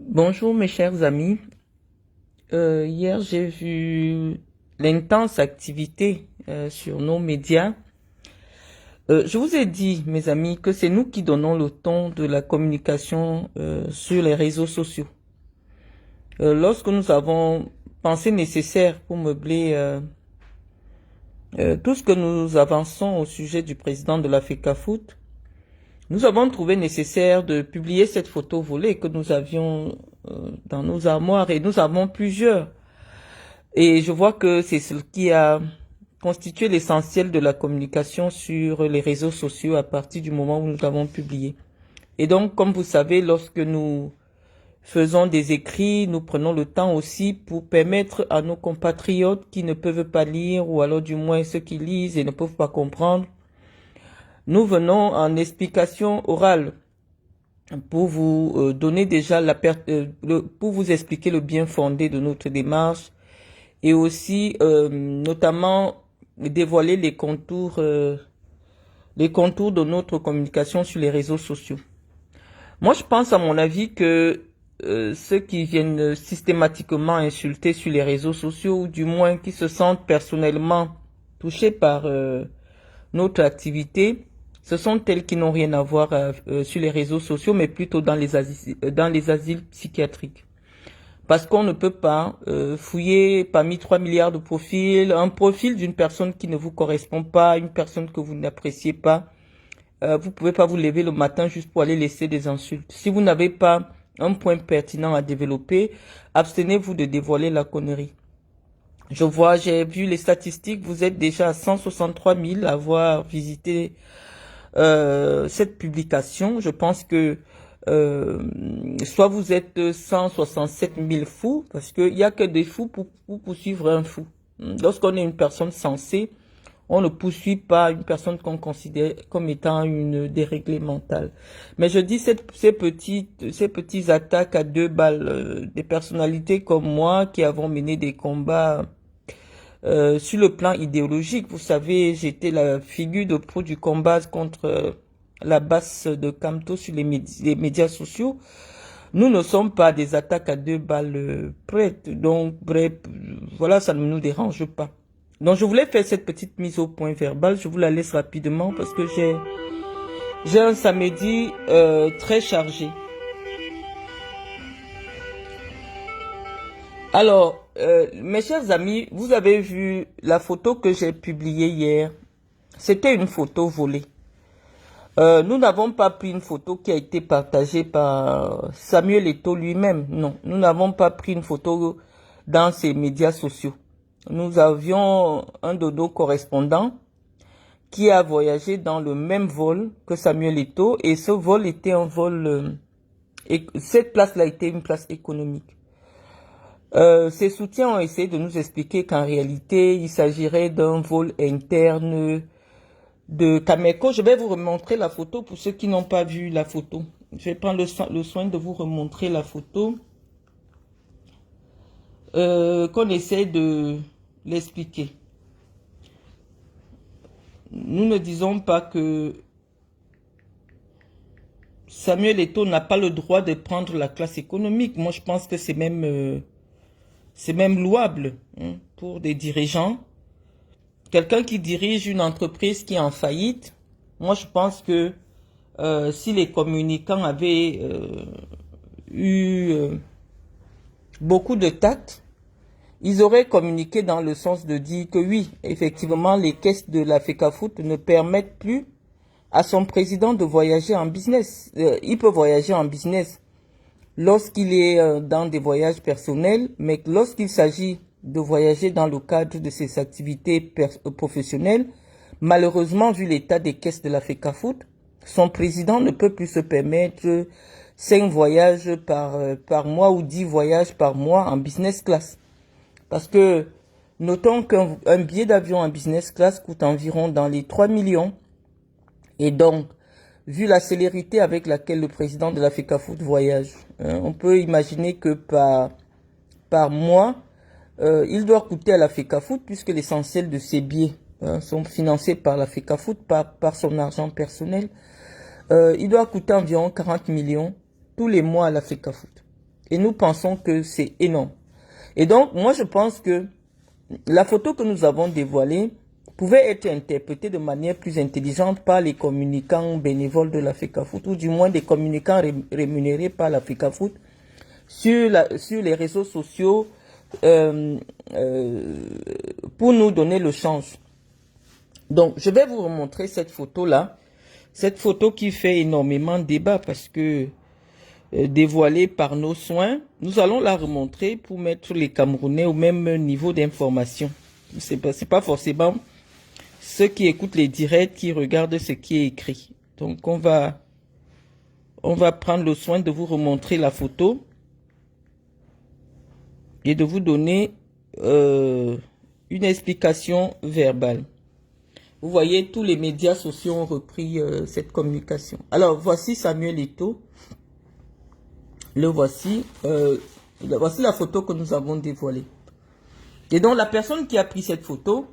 Bonjour mes chers amis. Hier j'ai vu l'intense activité sur nos médias. Je vous ai dit, mes amis, que c'est nous qui donnons le ton de la communication sur les réseaux sociaux. Lorsque nous avons pensé nécessaire pour meubler tout ce que nous avançons au sujet du président de la FECAFOOT, nous avons trouvé nécessaire de publier cette photo volée que nous avions dans nos armoires et nous avons plusieurs. Et je vois que c'est ce qui a constitué l'essentiel de la communication sur les réseaux sociaux à partir du moment où nous l'avons publié. Et donc, comme vous savez, lorsque nous faisons des écrits, nous prenons le temps aussi pour permettre à nos compatriotes qui ne peuvent pas lire, ou alors du moins ceux qui lisent et ne peuvent pas comprendre, nous venons en explication orale pour vous donner déjà pour vous expliquer le bien fondé de notre démarche et aussi notamment dévoiler les contours de notre communication sur les réseaux sociaux. Moi, je pense à mon avis que ceux qui viennent systématiquement insulter sur les réseaux sociaux, ou du moins qui se sentent personnellement touchés par notre activité, ce sont elles qui n'ont rien à voir sur les réseaux sociaux, mais plutôt dans les asiles psychiatriques. Parce qu'on ne peut pas fouiller parmi 3 milliards de profils, un profil d'une personne qui ne vous correspond pas, une personne que vous n'appréciez pas. Vous pouvez pas vous lever le matin juste pour aller laisser des insultes. Si vous n'avez pas un point pertinent à développer, abstenez-vous de dévoiler la connerie. J'ai vu les statistiques, vous êtes déjà à 163 000 à avoir visité cette publication. Je pense que soit vous êtes 167 000 fous, parce qu'il n'y a que des fous pour poursuivre un fou. Lorsqu'on est une personne sensée, on ne poursuit pas une personne qu'on considère comme étant une déréglée mentale. Mais je dis ces petites attaques à deux balles, des personnalités comme moi qui avons mené des combats sur le plan idéologique. Vous savez, j'étais la figure de proue du combat contre la basse de Camto sur les médias sociaux. Nous ne sommes pas des attaques à deux balles prêtes. Donc, bref, voilà, ça ne nous dérange pas. Donc, je voulais faire cette petite mise au point verbal. Je vous la laisse rapidement parce que j'ai un samedi très chargé. Alors, mes chers amis, vous avez vu la photo que j'ai publiée hier. C'était une photo volée. Nous n'avons pas pris une photo qui a été partagée par Samuel Eto'o lui-même. Non, nous n'avons pas pris une photo dans ses médias sociaux. Nous avions un dodo correspondant qui a voyagé dans le même vol que Samuel Eto'o et ce vol était un vol... et cette place-là était une place économique. Ses soutiens ont essayé de nous expliquer qu'en réalité, il s'agirait d'un vol interne de Cameco. Je vais vous remontrer la photo pour ceux qui n'ont pas vu la photo. Je vais prendre le soin de vous remontrer la photo. Qu'on essaie de l'expliquer. Nous ne disons pas que Samuel Eto'o n'a pas le droit de prendre la classe économique. Moi, je pense que c'est même louable pour des dirigeants. Quelqu'un qui dirige une entreprise qui est en faillite, moi je pense que si les communicants avaient eu beaucoup de tact, ils auraient communiqué dans le sens de dire que oui, effectivement, les caisses de la FECAFOOT ne permettent plus à son président de voyager en business. Il peut voyager en business lorsqu'il est dans des voyages personnels, mais lorsqu'il s'agit de voyager dans le cadre de ses activités professionnelles, malheureusement, vu l'état des caisses de la FECAFOOT, son président ne peut plus se permettre 5 voyages par mois ou 10 voyages par mois en business class. Parce que notons qu'un billet d'avion en business class coûte environ dans les 3 millions. Et donc, vu la célérité avec laquelle le président de la FECAFOOT voyage, on peut imaginer que par mois, il doit coûter à la FECAFOOT, puisque l'essentiel de ses billets sont financés par la FECAFOOT, par son argent personnel. Il doit coûter environ 40 millions tous les mois à la FECAFOOT. Et nous pensons que c'est énorme. Et donc, moi, je pense que la photo que nous avons dévoilée pouvait être interprétée de manière plus intelligente par les communicants bénévoles de l'Africafoot, ou du moins des communicants rémunérés par l'Africafoot sur les réseaux sociaux pour nous donner le change. Donc, je vais vous remontrer cette photo-là. Cette photo qui fait énormément débat parce que dévoilée par nos soins, nous allons la remontrer pour mettre les Camerounais au même niveau d'information. C'est pas forcément ceux qui écoutent les directs qui regardent ce qui est écrit. Donc, on va prendre le soin de vous remontrer la photo et de vous donner une explication verbale. Vous voyez, tous les médias sociaux ont repris cette communication. Alors, voici Samuel Eto'o. Le voici. Voici la photo que nous avons dévoilée. Et donc, la personne qui a pris cette photo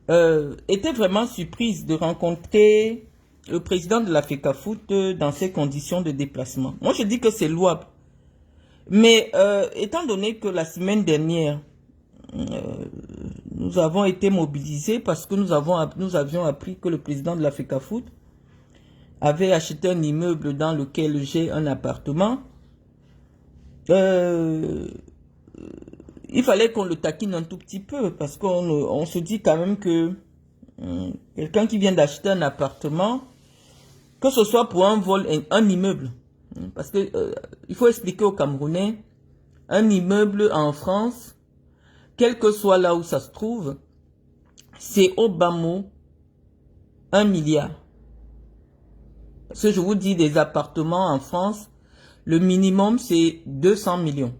était vraiment surprise de rencontrer le président de l'Africafoot dans ces conditions de déplacement. Moi, je dis que c'est louable. Mais étant donné que la semaine dernière, nous avons été mobilisés parce que nous avions appris que le président de l'Africafoot avait acheté un immeuble dans lequel j'ai un appartement. Il fallait qu'on le taquine un tout petit peu parce qu'on se dit quand même que quelqu'un qui vient d'acheter un appartement, que ce soit pour un vol, un immeuble, parce que il faut expliquer aux Camerounais, un immeuble en France, quel que soit là où ça se trouve, c'est au bas mot 1 milliard. Parce que je vous dis, des appartements en France, le minimum c'est 200 millions.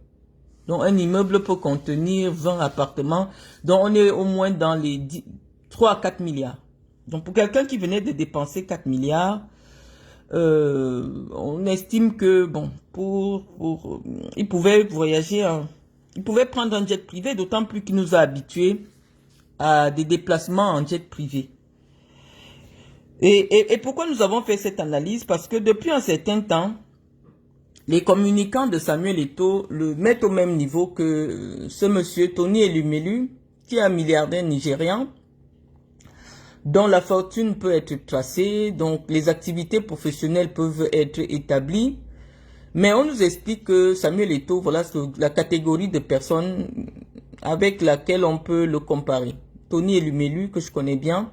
Donc un immeuble peut contenir 20 appartements, donc on est au moins dans les 3 à 4 milliards. Donc pour quelqu'un qui venait de dépenser 4 milliards, on estime que bon, il pouvait voyager, il pouvait prendre un jet privé, d'autant plus qu'il nous a habitués à des déplacements en jet privé. Et pourquoi nous avons fait cette analyse? Parce que depuis un certain temps, les communicants de Samuel Eto'o le mettent au même niveau que ce monsieur Tony Elumelu, qui est un milliardaire nigérian, dont la fortune peut être tracée, donc les activités professionnelles peuvent être établies. Mais on nous explique que Samuel Eto'o, voilà la catégorie de personnes avec laquelle on peut le comparer. Tony Elumelu, que je connais bien,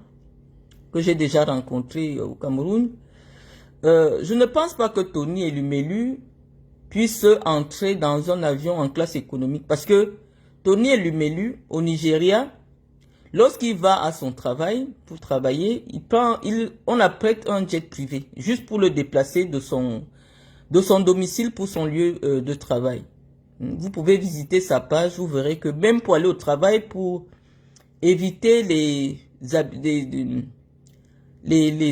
que j'ai déjà rencontré au Cameroun. Je ne pense pas que Tony Elumelu puisse entrer dans un avion en classe économique. Parce que Tony Elumelu, au Nigeria, lorsqu'il va à son travail, pour travailler, on apprête un jet privé, juste pour le déplacer de son domicile pour son lieu de travail. Vous pouvez visiter sa page, vous verrez que même pour aller au travail, pour éviter les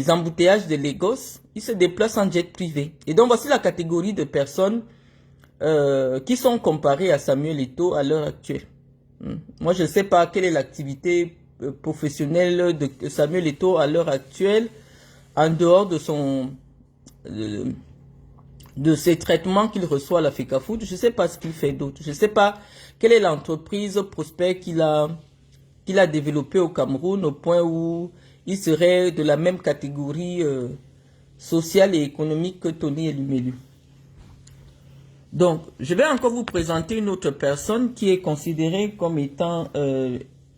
embouteillages de Lagos, il se déplace en jet privé. Et donc voici la catégorie de personnes qui sont comparées à Samuel Eto'o à l'heure actuelle. Moi, je ne sais pas quelle est l'activité professionnelle de Samuel Eto'o à l'heure actuelle, en dehors de ces traitements qu'il reçoit à l'Africafoot. Je ne sais pas ce qu'il fait d'autre. Je ne sais pas quelle est l'entreprise prospère qu'il a développée au Cameroun au point où il serait de la même catégorie sociale et économique que Tony Elumelu. Donc, je vais encore vous présenter une autre personne qui est considérée comme étant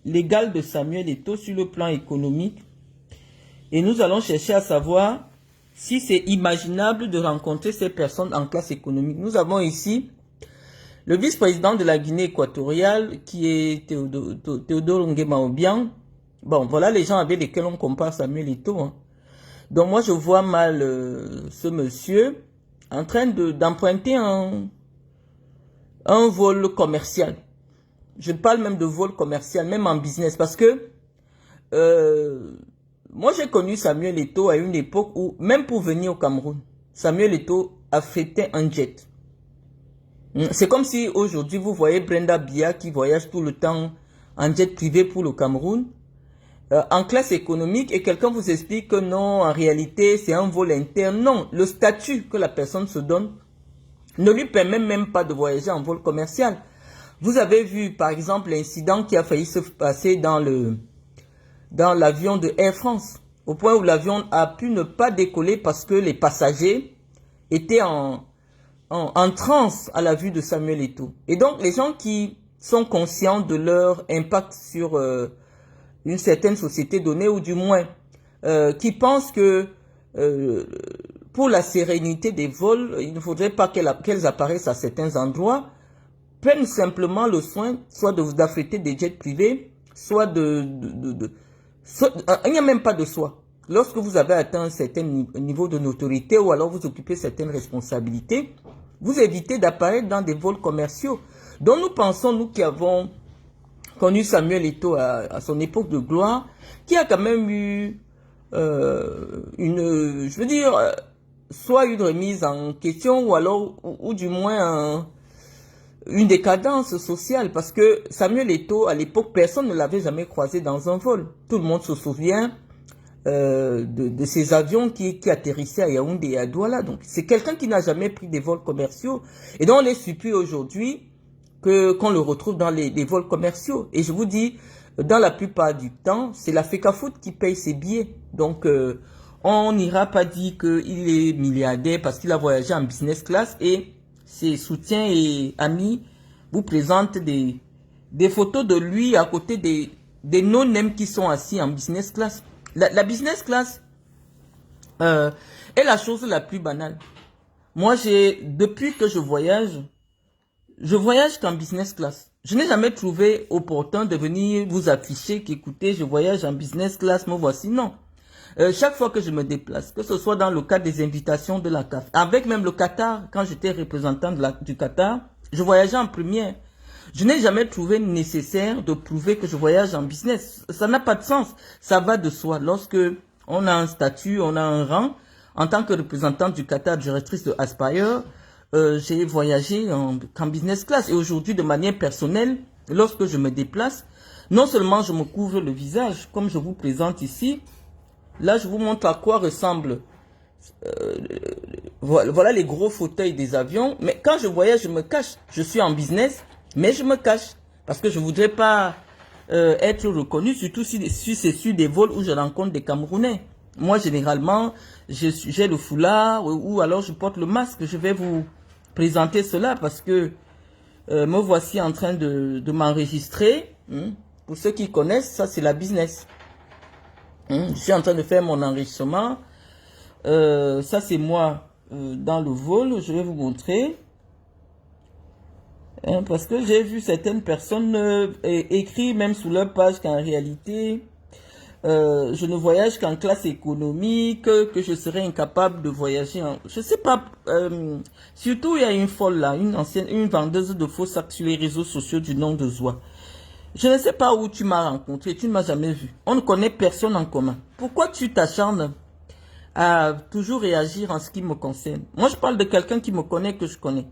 l'égale de Samuel Eto'o sur le plan économique. Et nous allons chercher à savoir si c'est imaginable de rencontrer ces personnes en classe économique. Nous avons ici le vice-président de la Guinée équatoriale qui est Théodore Nguema Obiang. Bon, voilà les gens avec lesquels on compare Samuel Eto'o. Hein. Donc moi, je vois mal ce monsieur en train d'emprunter un vol commercial. Je parle même de vol commercial, même en business, parce que moi, j'ai connu Samuel Eto'o à une époque où, même pour venir au Cameroun, Samuel Eto'o affrétait un jet. C'est comme si aujourd'hui, vous voyez Brenda Bia qui voyage tout le temps en jet privé pour le Cameroun, en classe économique, et quelqu'un vous explique que non, en réalité, c'est un vol interne. Non, le statut que la personne se donne ne lui permet même pas de voyager en vol commercial. Vous avez vu, par exemple, l'incident qui a failli se passer dans l'avion de Air France, au point où l'avion a pu ne pas décoller parce que les passagers étaient en transe à la vue de Samuel Eto'o. Et donc, les gens qui sont conscients de leur impact sur une certaine société donnée, ou du moins qui pensent que pour la sérénité des vols, il ne faudrait pas qu'elles apparaissent à certains endroits, prennent simplement le soin soit d'affréter des jets privés, soit il n'y a même pas de soi. Lorsque vous avez atteint un certain niveau de notoriété ou alors vous occupez certaines responsabilités, vous évitez d'apparaître dans des vols commerciaux. Donc nous pensons, nous qui avons connu Samuel Eto'o à son époque de gloire, qui a quand même eu soit une remise en question ou alors, ou du moins une décadence sociale, parce que Samuel Eto'o, à l'époque, personne ne l'avait jamais croisé dans un vol. Tout le monde se souvient de ces avions qui atterrissaient à Yaoundé et à Douala. Donc, c'est quelqu'un qui n'a jamais pris des vols commerciaux. Et donc, on est surpris aujourd'hui qu'on le retrouve dans les vols commerciaux. Et je vous dis, dans la plupart du temps, c'est la FECAFOOT qui paye ses billets. Donc, on n'ira pas dire qu'il est milliardaire parce qu'il a voyagé en business class et ses soutiens et amis vous présentent des photos de lui à côté des non-name qui sont assis en business class. La business class est la chose la plus banale. Moi, depuis que je voyage qu'en business class. Je n'ai jamais trouvé opportun de venir vous afficher qu'écoutez, je voyage en business class, me voici. Non. Chaque fois que je me déplace, que ce soit dans le cadre des invitations de la CAF, avec même le Qatar, quand j'étais représentant du Qatar, je voyageais en première. Je n'ai jamais trouvé nécessaire de prouver que je voyage en business. Ça n'a pas de sens. Ça va de soi. Lorsque on a un statut, on a un rang, en tant que représentante du Qatar, directrice de Aspire, j'ai voyagé en business class. Et aujourd'hui, de manière personnelle, lorsque je me déplace, non seulement je me couvre le visage, comme je vous présente ici, là je vous montre à quoi ressemble voilà les gros fauteuils des avions. Mais quand je voyage, je me cache. Je suis en business, mais je me cache. Parce que je ne voudrais pas être reconnu, surtout si c'est sur des vols où je rencontre des Camerounais. Moi, généralement, j'ai le foulard ou alors je porte le masque. Je vais vous présenter cela parce que me voici en train de m'enregistrer. Pour ceux qui connaissent, ça c'est la business. Je suis en train de faire mon enregistrement. Ça c'est moi dans le vol. Je vais vous montrer. Parce que j'ai vu certaines personnes écrire même sous leur page qu'en réalité, je ne voyage qu'en classe économique, que je serais incapable de voyager en... Je sais pas, surtout il y a une folle là, une vendeuse de faux sacs sur les réseaux sociaux du nom de Zoa. Je ne sais pas où tu m'as rencontré, tu ne m'as jamais vu. On ne connaît personne en commun. Pourquoi tu t'acharnes à toujours réagir en ce qui me concerne? Moi je parle de quelqu'un qui me connaît, que je connais.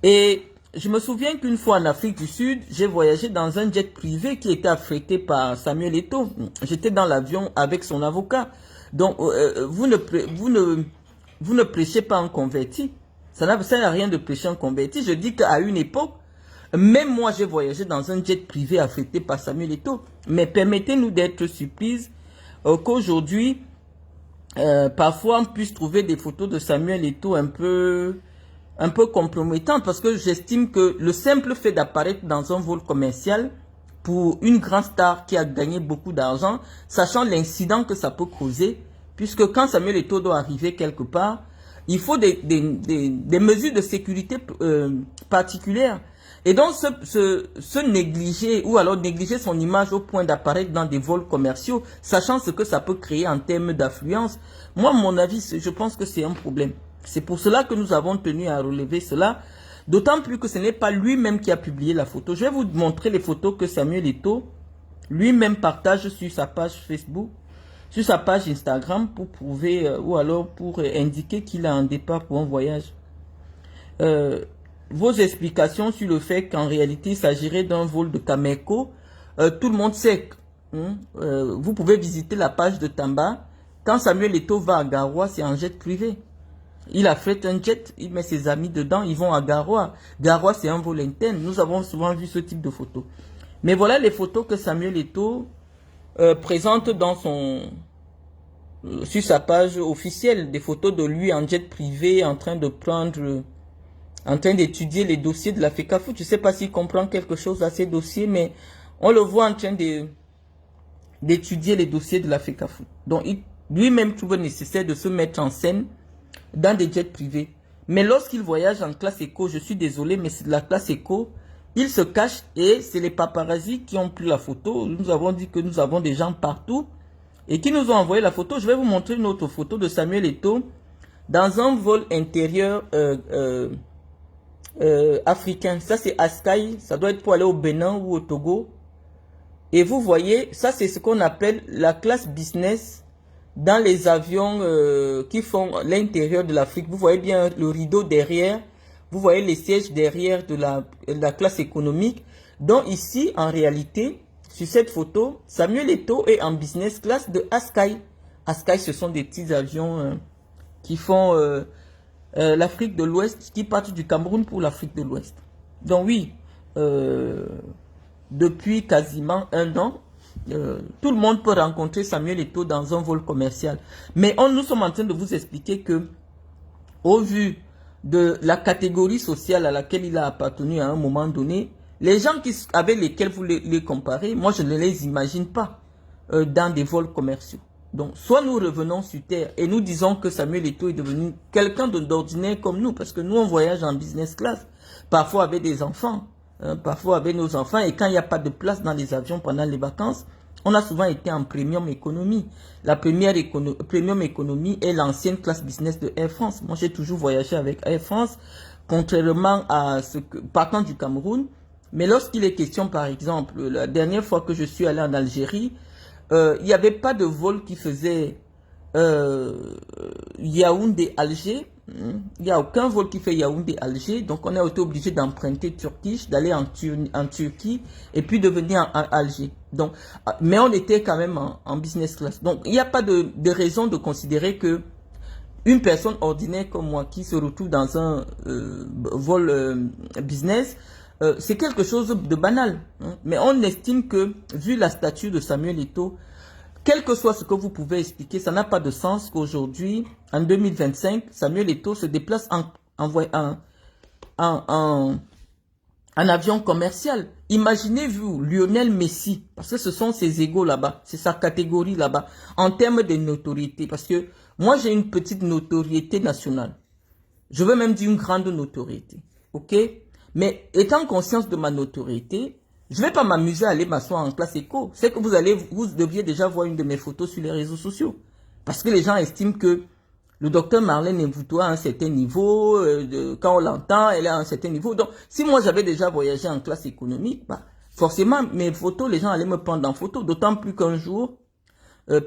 Et je me souviens qu'une fois en Afrique du Sud, j'ai voyagé dans un jet privé qui était affrété par Samuel Eto'o. J'étais dans l'avion avec son avocat. Donc, vous ne prêchez pas un converti. Ça n'a rien de prêcher un converti. Je dis qu'à une époque, même moi, j'ai voyagé dans un jet privé affrété par Samuel Eto'o. Mais permettez-nous d'être surprises qu'aujourd'hui, parfois, on puisse trouver des photos de Samuel Eto'o un peu compromettante, parce que j'estime que le simple fait d'apparaître dans un vol commercial pour une grande star qui a gagné beaucoup d'argent, sachant l'incident que ça peut causer, puisque quand Samuel Eto'o doit arriver quelque part, il faut des mesures de sécurité particulières. Et donc se négliger ou alors négliger son image au point d'apparaître dans des vols commerciaux, sachant ce que ça peut créer en termes d'affluence, moi, à mon avis, je pense que c'est un problème. C'est pour cela que nous avons tenu à relever cela, d'autant plus que ce n'est pas lui-même qui a publié la photo. Je vais vous montrer les photos que Samuel Eto'o lui-même partage sur sa page Facebook, sur sa page Instagram pour prouver ou alors pour indiquer qu'il a un départ pour un voyage. Vos explications sur le fait qu'en réalité il s'agirait d'un vol de Cameco, tout le monde sait. Vous pouvez visiter la page de Tamba. Quand Samuel Eto'o va à Garoua, c'est en jet privé. Il affrète un jet, il met ses amis dedans, ils vont à Garoua. Garoua, c'est un vol interne. Nous avons souvent vu ce type de photos. Mais voilà les photos que Samuel Eto'o présente dans sur sa page officielle. Des photos de lui en jet privé, en train d'étudier les dossiers de la FECAFOOT. Je ne sais pas s'il comprend quelque chose à ces dossiers, mais on le voit en train d'étudier les dossiers de la FECAFOOT. Donc, lui-même trouve nécessaire de se mettre en scène dans des jets privés. Mais lorsqu'il voyage en classe éco, je suis désolé, mais c'est de la classe éco, il se cache et c'est les paparazzis qui ont pris la photo. Nous avons dit que nous avons des gens partout et qui nous ont envoyé la photo. Je vais vous montrer une autre photo de Samuel Eto'o dans un vol intérieur africain. Ça, c'est Askai. Ça doit être pour aller au Bénin ou au Togo. Et vous voyez, ça, c'est ce qu'on appelle la classe business dans les avions qui font l'intérieur de l'Afrique. Vous voyez bien le rideau derrière. Vous voyez les sièges derrière de la classe économique. Donc ici, en réalité, sur cette photo, Samuel Eto'o est en business class de Askai. Askai, ce sont des petits avions qui font l'Afrique de l'Ouest, qui partent du Cameroun pour l'Afrique de l'Ouest. Donc oui, depuis quasiment un an, tout le monde peut rencontrer Samuel Eto'o dans un vol commercial. Mais nous sommes en train de vous expliquer que, au vu de la catégorie sociale à laquelle il a appartenu à un moment donné, les gens avec lesquels vous les comparez, moi je ne les imagine pas dans des vols commerciaux. Donc, soit nous revenons sur terre et nous disons que Samuel Eto'o est devenu quelqu'un d'ordinaire comme nous, parce que nous on voyage en business class, parfois avec des enfants, parfois avec nos enfants, et quand il n'y a pas de place dans les avions pendant les vacances, on a souvent été en premium économie. La premium économie est l'ancienne classe business de Air France. Moi, j'ai toujours voyagé avec Air France, contrairement à ce que, partant du Cameroun. Mais lorsqu'il est question, par exemple, la dernière fois que je suis allé en Algérie, il n'y avait pas de vol qui faisait Yaoundé-Alger. Il n'y a aucun vol qui fait Yaoundé-Alger. Donc, on a été obligé d'emprunter Turkish, d'aller en Turquie et puis de venir en Alger. Donc, mais on était quand même en business class. Donc, il n'y a pas de raison de considérer que une personne ordinaire comme moi qui se retrouve dans un vol business, c'est quelque chose de banal. Mais on estime que, vu la stature de Samuel Eto'o, quel que soit ce que vous pouvez expliquer, ça n'a pas de sens qu'aujourd'hui, en 2025, Samuel Eto'o se déplace en avion commercial. Imaginez-vous Lionel Messi, parce que ce sont ses égaux là-bas, c'est sa catégorie là-bas, en termes de notoriété. Parce que moi, j'ai une petite notoriété nationale. Je veux même dire une grande notoriété. Ok? Mais étant conscience de ma notoriété, je ne vais pas m'amuser à aller m'asseoir en classe éco. C'est que vous deviez déjà voir une de mes photos sur les réseaux sociaux. Parce que les gens estiment que le docteur Marlène Mvuto a un certain niveau, quand on l'entend, elle a un certain niveau. Donc, si moi j'avais déjà voyagé en classe économique, bah, forcément, mes photos, les gens allaient me prendre en photo. D'autant plus qu'un jour,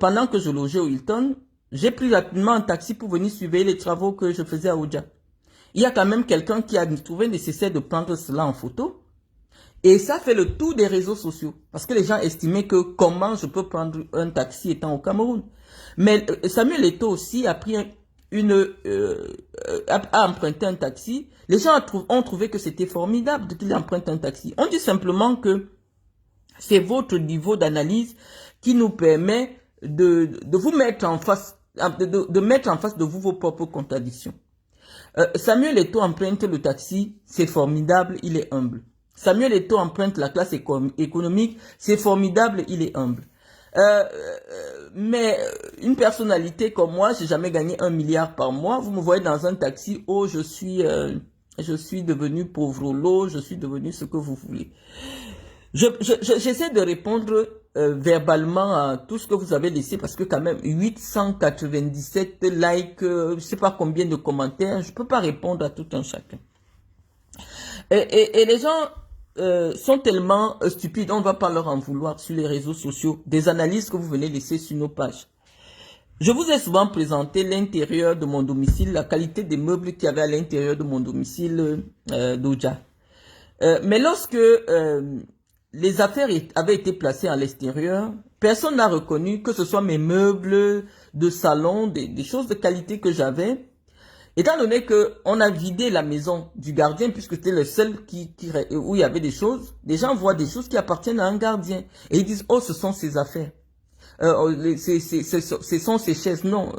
pendant que je logeais au Hilton, j'ai pris rapidement un taxi pour venir suivre les travaux que je faisais à Oudja. Il y a quand même quelqu'un qui a trouvé nécessaire de prendre cela en photo. Et ça fait le tour des réseaux sociaux. Parce que les gens estimaient que comment je peux prendre un taxi étant au Cameroun. Mais Samuel Eto'o aussi a pris a emprunté un taxi. Les gens ont trouvé que c'était formidable qu'il emprunte un taxi. On dit simplement que c'est votre niveau d'analyse qui nous permet de vous mettre en face, de mettre en face de vous vos propres contradictions. Samuel Eto'o emprunte le taxi, c'est formidable, il est humble. Samuel Eto'o emprunte la classe économique, c'est formidable, il est humble. Mais une personnalité comme moi, j'ai jamais gagné 1 milliard par mois. Vous me voyez dans un taxi, oh je suis devenu pauvre, je suis devenu ce que vous voulez. J'essaie de répondre verbalement à tout ce que vous avez laissé parce que quand même 897 likes, je sais pas combien de commentaires, je peux pas répondre à tout un chacun. Et les gens sont tellement stupides, on ne va pas leur en vouloir sur les réseaux sociaux, des analyses que vous venez laisser sur nos pages. Je vous ai souvent présenté l'intérieur de mon domicile, la qualité des meubles qu'il y avait à l'intérieur de mon domicile d'Oudja. Mais lorsque les affaires avaient été placées à l'extérieur, personne n'a reconnu que ce soit mes meubles de salon, des choses de qualité que j'avais. Étant donné qu'on a vidé la maison du gardien, puisque c'était le seul où il y avait des choses, les gens voient des choses qui appartiennent à un gardien. Et ils disent, oh, ce sont ses affaires. Ce sont ces chaises. Non,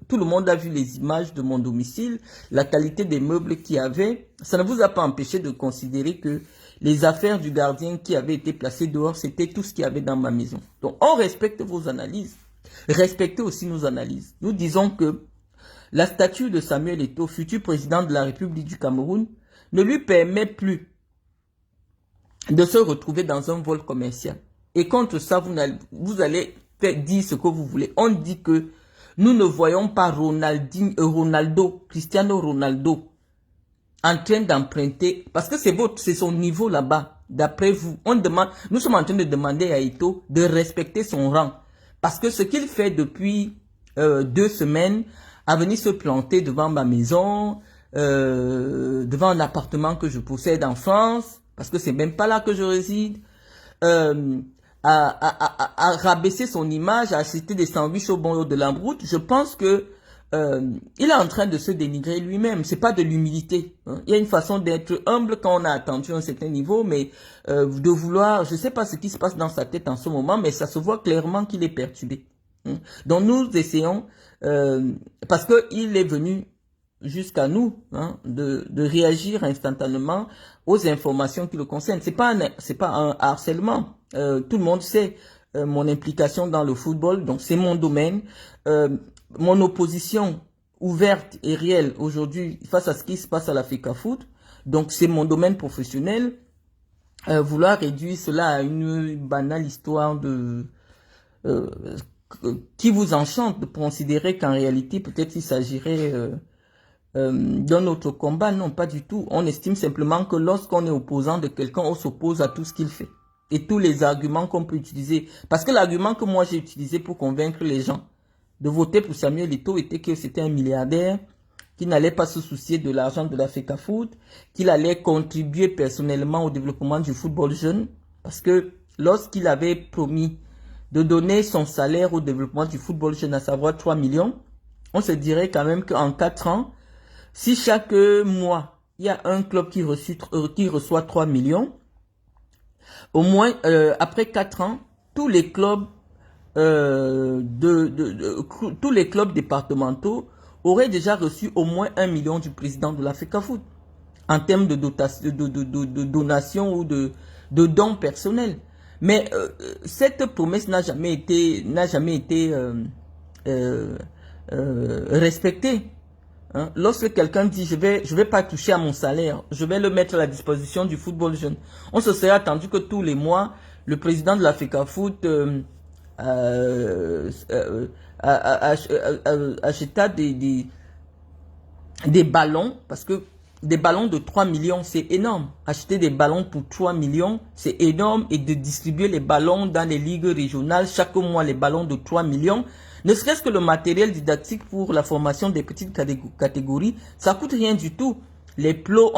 tout le monde a vu les images de mon domicile, la qualité des meubles qu'il y avait. Ça ne vous a pas empêché de considérer que les affaires du gardien qui avaient été placées dehors, c'était tout ce qu'il y avait dans ma maison. Donc, on respecte vos analyses. Respectez aussi nos analyses. Nous disons que la statue de Samuel Eto'o, futur président de la République du Cameroun, ne lui permet plus de se retrouver dans un vol commercial. Et contre ça, vous allez dire ce que vous voulez. On dit que nous ne voyons pas Cristiano Ronaldo, en train d'emprunter, parce que c'est son niveau là-bas, d'après vous. Nous sommes en train de demander à Eto'o de respecter son rang. Parce que ce qu'il fait depuis 2 semaines, à venir se planter devant ma maison, devant un appartement que je possède en France, parce que c'est même pas là que je réside, à rabaisser son image, à acheter des sandwichs au bon de la route, je pense que il est en train de se dénigrer lui-même. C'est pas de l'humilité. Hein. Il y a une façon d'être humble quand on a attendu un certain niveau, mais de vouloir, je sais pas ce qui se passe dans sa tête en ce moment, mais ça se voit clairement qu'il est perturbé. Hein. Donc nous essayons, parce que il est venu jusqu'à nous, hein, de réagir instantanément aux informations qui le concernent. C'est pas un harcèlement. Tout le monde sait mon implication dans le football, donc c'est mon domaine. Mon opposition ouverte et réelle aujourd'hui face à ce qui se passe à la FECAFOOT, donc c'est mon domaine professionnel. Vouloir réduire cela à une banale histoire de qui vous enchante de considérer qu'en réalité peut-être il s'agirait d'un autre combat. Non, pas du tout. On estime simplement que lorsqu'on est opposant de quelqu'un, on s'oppose à tout ce qu'il fait. Et tous les arguments qu'on peut utiliser. Parce que l'argument que moi j'ai utilisé pour convaincre les gens de voter pour Samuel Eto'o était que c'était un milliardaire, qui n'allait pas se soucier de l'argent de la FECAFOOT, qu'il allait contribuer personnellement au développement du football jeune. Parce que lorsqu'il avait promis de donner son salaire au développement du football jeune, à savoir 3 millions, on se dirait quand même qu'en 4 ans, si chaque mois, il y a un club qui reçoit 3 millions, au moins, après 4 ans, tous les clubs tous les clubs départementaux auraient déjà reçu au moins 1 million du président de la FECAFOOT en termes de donation ou de dons personnels. Mais cette promesse n'a jamais été respectée. Hein? Lorsque quelqu'un dit je vais pas toucher à mon salaire, je vais le mettre à la disposition du football jeune, on se serait attendu que tous les mois le président de la FECAFOOT acheta des ballons, parce que des ballons de 3 millions, c'est énorme. Acheter des ballons pour 3 millions, c'est énorme. Et de distribuer les ballons dans les ligues régionales, chaque mois les ballons de 3 millions, ne serait-ce que le matériel didactique pour la formation des petites catégories, ça coûte rien du tout. Les plots,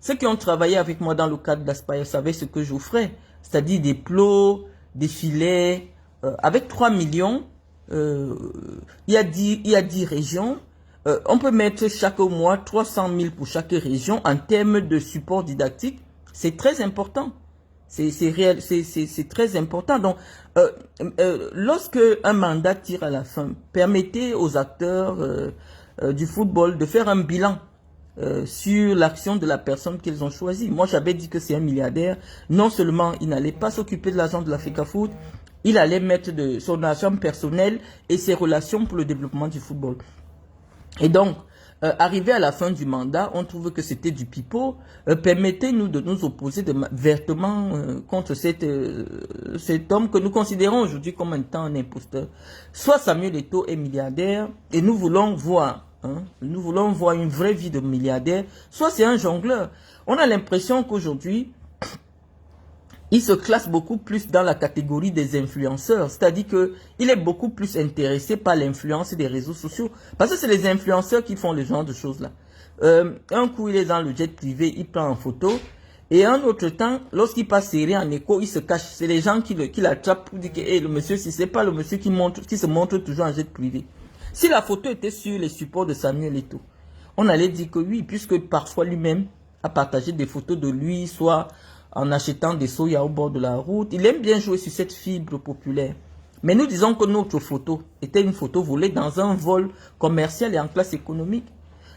ceux qui ont travaillé avec moi dans le cadre d'Aspire savaient ce que j'offrais, c'est-à-dire des plots, des filets. Avec 3 millions, il y a 10 régions. On peut mettre chaque mois 300 000 pour chaque région en termes de support didactique. C'est très important. C'est réel, c'est très important. Donc, lorsque un mandat tire à la fin, permettez aux acteurs du football de faire un bilan sur l'action de la personne qu'ils ont choisie. Moi, j'avais dit que c'est un milliardaire. Non seulement il n'allait pas s'occuper de l'argent de la FECAFOOT, il allait mettre de son argent personnel et ses relations pour le développement du football. Et donc, arrivé à la fin du mandat, on trouve que c'était du pipeau. Permettez-nous de nous opposer vertement contre cet homme que nous considérons aujourd'hui comme un imposteur. Soit Samuel Eto'o est milliardaire et nous voulons voir, nous voulons voir une vraie vie de milliardaire, soit c'est un jongleur. On a l'impression qu'aujourd'hui, il se classe beaucoup plus dans la catégorie des influenceurs, c'est-à-dire qu'il est beaucoup plus intéressé par l'influence des réseaux sociaux, parce que c'est les influenceurs qui font le genre de choses-là. Un coup, il est dans le jet privé, il prend en photo, et un autre temps, lorsqu'il passe serré en écho, il se cache. C'est les gens qui l'attrapent pour dire que hey, le monsieur, si c'est pas le monsieur qui se montre toujours en jet privé. Si la photo était sur les supports de Samuel Eto'o, on allait dire que oui, puisque parfois lui-même a partagé des photos de lui, soit en achetant des soya au bord de la route. Il aime bien jouer sur cette fibre populaire. Mais nous disons que notre photo était une photo volée dans un vol commercial et en classe économique.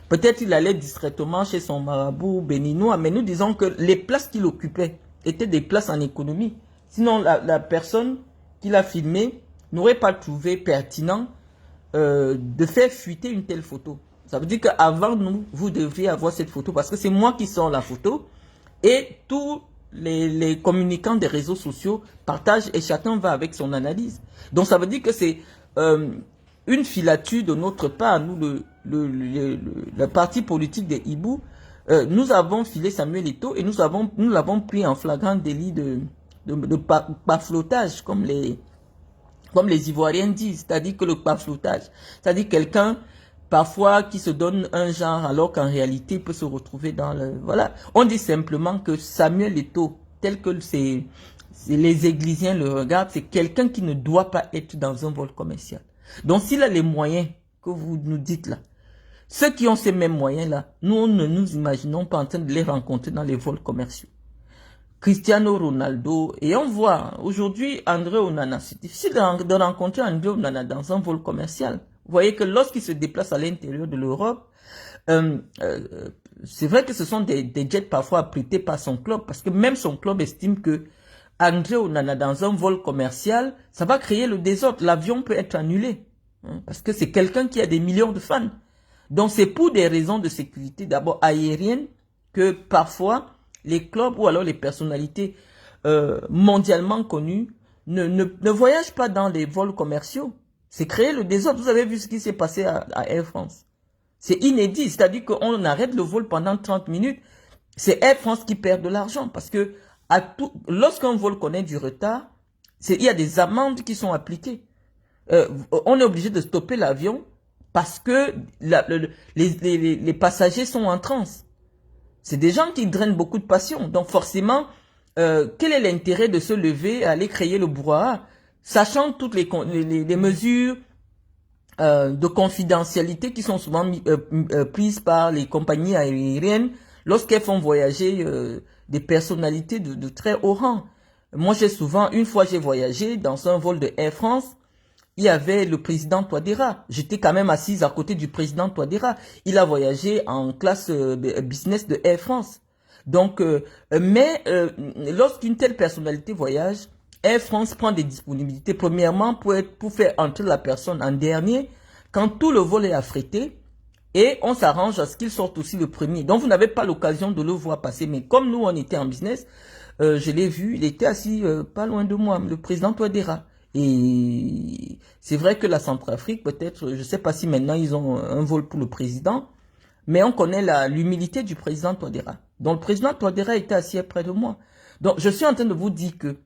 Peut-être il allait discrètement chez son marabout béninois, mais nous disons que les places qu'il occupait étaient des places en économie. Sinon, la personne qui l'a filmé n'aurait pas trouvé pertinent de faire fuiter une telle photo. Ça veut dire qu'avant nous, vous devriez avoir cette photo parce que c'est moi qui sors la photo et tous les communicants des réseaux sociaux partagent et chacun va avec son analyse. Donc ça veut dire que c'est une filature de notre part, nous, le parti politique des Hibou, nous avons filé Samuel Eto'o et nous l'avons pris en flagrant délit de baflotage, comme les Ivoiriens disent, c'est-à-dire que le baflotage, c'est-à-dire quelqu'un parfois qui se donne un genre alors qu'en réalité il peut se retrouver dans le... Voilà, on dit simplement que Samuel Eto'o, tel que les Églisiens le regardent, c'est quelqu'un qui ne doit pas être dans un vol commercial. Donc s'il a les moyens que vous nous dites là, ceux qui ont ces mêmes moyens-là, nous ne nous imaginons pas en train de les rencontrer dans les vols commerciaux. Cristiano Ronaldo, et on voit aujourd'hui André Onana, c'est difficile de rencontrer André Onana dans un vol commercial. Vous voyez que lorsqu'il se déplace à l'intérieur de l'Europe, c'est vrai que ce sont des jets parfois apprêtés par son club, parce que même son club estime que André Onana dans un vol commercial, ça va créer le désordre, l'avion peut être annulé, hein, parce que c'est quelqu'un qui a des millions de fans. Donc c'est pour des raisons de sécurité d'abord aérienne que parfois les clubs ou alors les personnalités mondialement connues ne voyagent pas dans les vols commerciaux. C'est créer le désordre. Vous avez vu ce qui s'est passé à Air France. C'est inédit, c'est-à-dire qu'on arrête le vol pendant 30 minutes. C'est Air France qui perd de l'argent parce que lorsqu'un vol connaît du retard, il y a des amendes qui sont appliquées. On est obligé de stopper l'avion parce que les passagers sont en transe. C'est des gens qui drainent beaucoup de passion. Donc forcément, quel est l'intérêt de se lever, aller créer le brouhaha, sachant toutes les mesures de confidentialité qui sont souvent prises par les compagnies aériennes lorsqu'elles font voyager des personnalités de très haut rang. Moi, une fois j'ai voyagé dans un vol de Air France, il y avait le président Touadéra. J'étais quand même assise à côté du président Touadéra. Il a voyagé en classe business de Air France. Donc, lorsqu'une telle personnalité voyage, Air France prend des disponibilités. Premièrement, pour faire entrer la personne en dernier, quand tout le vol est affrété, et on s'arrange à ce qu'il sorte aussi le premier. Donc, vous n'avez pas l'occasion de le voir passer. Mais comme nous, on était en business, je l'ai vu, il était assis pas loin de moi, le président Touadéra. Et c'est vrai que la Centrafrique, peut-être, je ne sais pas si maintenant ils ont un vol pour le président, mais on connaît l'humilité du président Touadéra. Donc le président Touadéra était assis près de moi. Donc je suis en train de vous dire que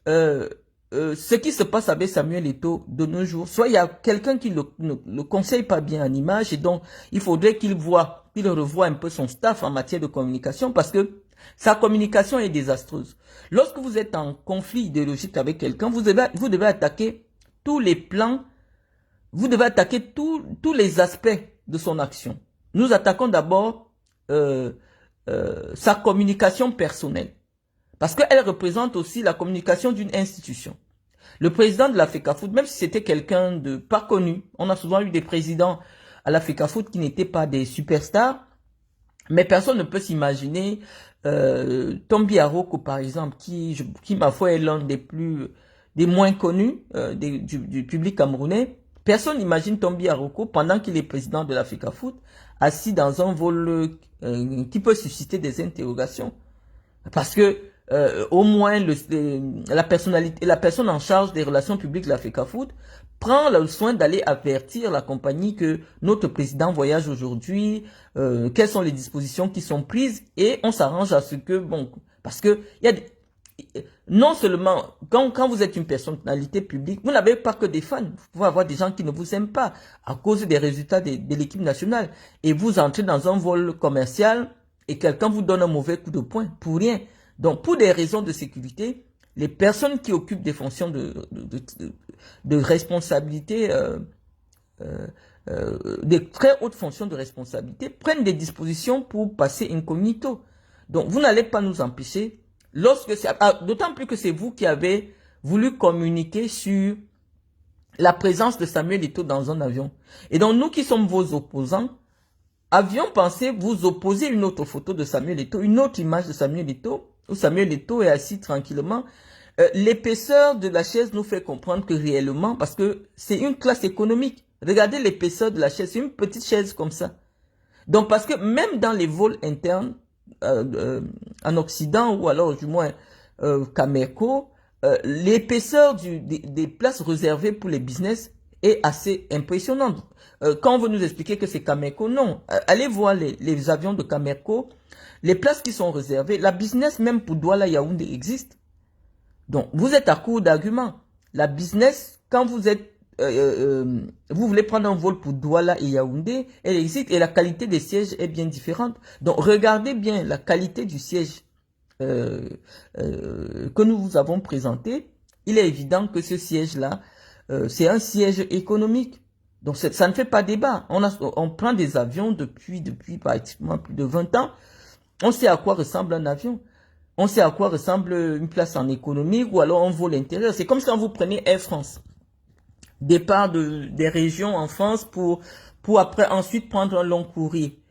ce qui se passe avec Samuel Eto'o de nos jours, soit il y a quelqu'un qui ne le conseille pas bien en image, et donc il faudrait qu'il revoie un peu son staff en matière de communication, parce que sa communication est désastreuse. Lorsque vous êtes en conflit idéologique avec quelqu'un, vous devez attaquer tous les plans, vous devez attaquer tous les aspects de son action. Nous attaquons d'abord sa communication personnelle, parce qu'elle représente aussi la communication d'une institution. Le président de la FECAFOOT, même si c'était quelqu'un de pas connu, on a souvent eu des présidents à la FECAFOOT qui n'étaient pas des superstars, mais personne ne peut s'imaginer Tombi Aroko, par exemple, qui ma foi est l'un des moins connus du public camerounais. Personne n'imagine Tombi Aroko pendant qu'il est président de la FECAFOOT, assis dans un vol qui peut susciter des interrogations. Parce que au moins la personne en charge des relations publiques de la FECAFOOT prend le soin d'aller avertir la compagnie que notre président voyage aujourd'hui, quelles sont les dispositions qui sont prises, et on s'arrange à ce que, bon, parce que non seulement, quand vous êtes une personnalité publique, vous n'avez pas que des fans, vous pouvez avoir des gens qui ne vous aiment pas à cause des résultats de l'équipe nationale, et vous entrez dans un vol commercial, et quelqu'un vous donne un mauvais coup de poing, pour rien. Donc, pour des raisons de sécurité, les personnes qui occupent des fonctions de responsabilité des très hautes fonctions de responsabilité prennent des dispositions pour passer incognito. Donc, vous n'allez pas nous empêcher, d'autant plus que c'est vous qui avez voulu communiquer sur la présence de Samuel Eto'o dans un avion. Et donc, nous qui sommes vos opposants, avions pensé vous opposer une autre photo de Samuel Eto'o, une autre image de Samuel Eto'o, où Samuel Eto'o est assis tranquillement. L'épaisseur de la chaise nous fait comprendre que réellement, parce que c'est une classe économique. Regardez l'épaisseur de la chaise, c'est une petite chaise comme ça. Donc, parce que même dans les vols internes, en Occident, ou alors du moins Cameco, l'épaisseur des places réservées pour les business est assez impressionnante. Quand on veut nous expliquer que c'est Cameco, non. Allez voir les avions de Cameco, les places qui sont réservées, la business même pour Douala Yaoundé existe. Donc, vous êtes à court d'arguments. La business, quand vous êtes, vous voulez prendre un vol pour Douala et Yaoundé, elle existe et la qualité des sièges est bien différente. Donc, regardez bien la qualité du siège que nous vous avons présenté. Il est évident que ce siège-là, c'est un siège économique. Donc, ça ne fait pas débat. On prend des avions depuis pratiquement plus de 20 ans. On sait à quoi ressemble un avion. On sait à quoi ressemble une place en économique ou alors un vol intérieur. C'est comme quand vous prenez Air France. Départ des régions en France pour après ensuite prendre un long courrier.